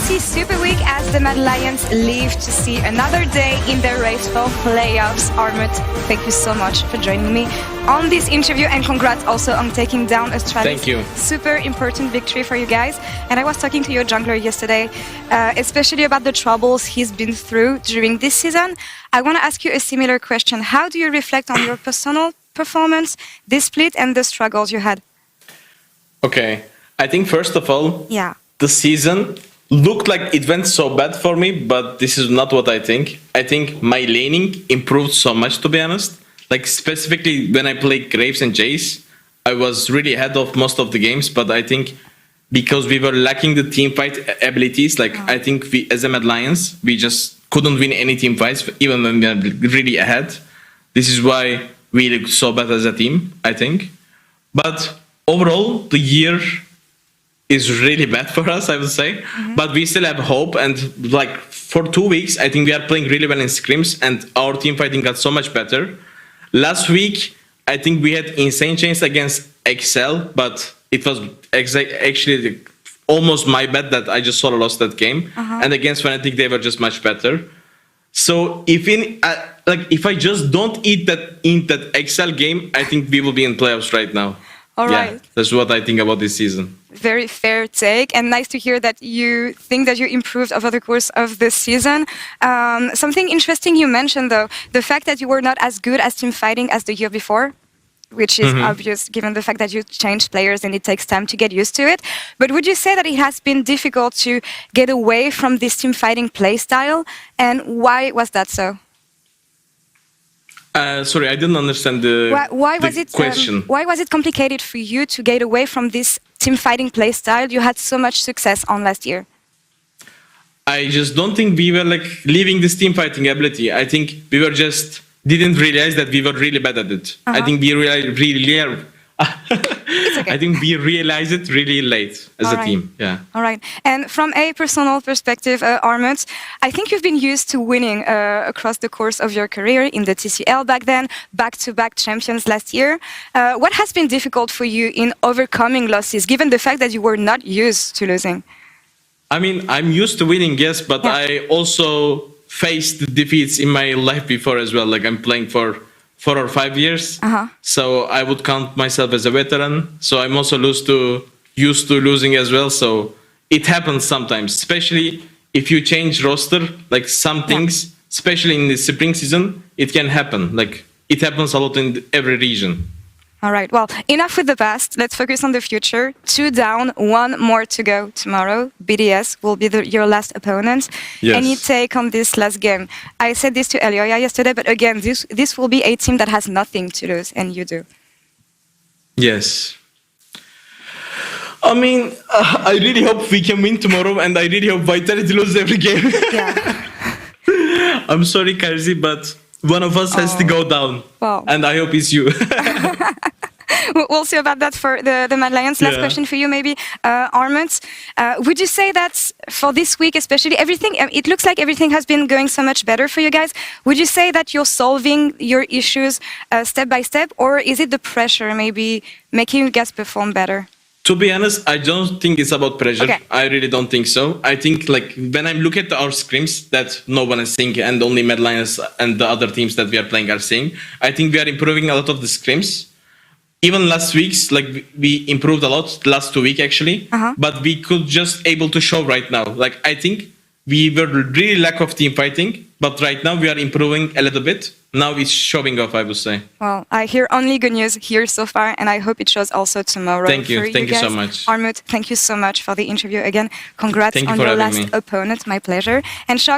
LEC Super Week as the Mad Lions leave to see another day in the race for playoffs. Armut, thank you so much for joining me on this interview, and congrats also on taking down Astralis. Thank you. Super important victory for you guys. And I was talking to your jungler yesterday, especially about the troubles he's been through during this season. I want to ask you a similar question. How do you reflect on your personal performance, this split, and the struggles you had? Okay, I think first of all, Yeah. the season looked like it went so bad for me, but this is not what I think. I think my laning improved so much, to be honest. Like specifically when I played Graves and Jace, I was really ahead of most of the games, but I think because we were lacking the team fight abilities, like I think we, as a Mad Lions, we just couldn't win any team fights, even when we were really ahead. This is why we look so bad as a team, I think. But overall, the year is really bad for us, I would say. But we still have hope. And like for 2 weeks, I think we are playing really well in scrims, and our team fighting got so much better. Last week, I think we had insane chains against Excel, but it was actually almost my bad that I just solo lost that game. And against Fnatic, they were just much better. So if I just don't eat that Excel game, I think we will be in playoffs right now. All right. Yeah, that's what I think about this season. Very fair take, and nice to hear that you think that you improved over the course of the season. Something interesting you mentioned, though, the fact that you were not as good as Teamfighting as the year before, which is obvious given the fact that you changed players and it takes time to get used to it. But would you say that it has been difficult to get away from this Teamfighting playstyle, and why was that so? Sorry, I didn't understand the question. Why was it complicated for you to get away from this team-fighting playstyle you had so much success on last year? I just don't think we were like leaving this team fighting ability. I think we were just didn't realize that we were really bad at it. I think we I think we realized it really late as a team. Yeah. All right. And from a personal perspective, Armut, I think you've been used to winning across the course of your career in the TCL back then, back-to-back champions last year. What has been difficult for you in overcoming losses, given the fact that you were not used to losing? I mean, I'm used to winning, yes, but I also faced defeats in my life before as well. Like I'm playing for 4 or 5 years, so I would count myself as a veteran. So I'm also used to losing as well. So it happens sometimes, especially if you change roster. Like some things, especially in the spring season, it can happen. Like it happens a lot in every region. All right, well, enough with the past. Let's focus on the future. 2 down, 1 more to go tomorrow. BDS will be your last opponent. Yes. Any take on this last game? I said this to Elioya yesterday, but again, this will be a team that has nothing to lose, and you do. Yes. I mean, I really hope we can win tomorrow, and I really hope Vitality loses every game. Yeah. I'm sorry, Karzi, but one of us has to go down. Wow. And I hope it's you. We'll see about that for the Mad Lions. Last question for you, maybe, Armut. Would you say that for this week, especially, it looks like everything has been going so much better for you guys. Would you say that you're solving your issues step by step, or is it the pressure maybe making you guys perform better? To be honest, I don't think it's about pressure. Okay. I really don't think so. I think like when I look at our scrims that no one is seeing and only Mad Lions and the other teams that we are playing are seeing, I think we are improving a lot of the scrims. Even last week's, like we improved a lot, last 2 weeks actually, but we could just able to show right now. Like I think we were really lack of team fighting, but right now we are improving a little bit. Now it's showing off, I would say. Well, I hear only good news here so far, and I hope it shows also tomorrow. Thank you. Thank you so much. Armut, thank you so much for the interview again. Congrats on your last opponent. My pleasure. And Shock,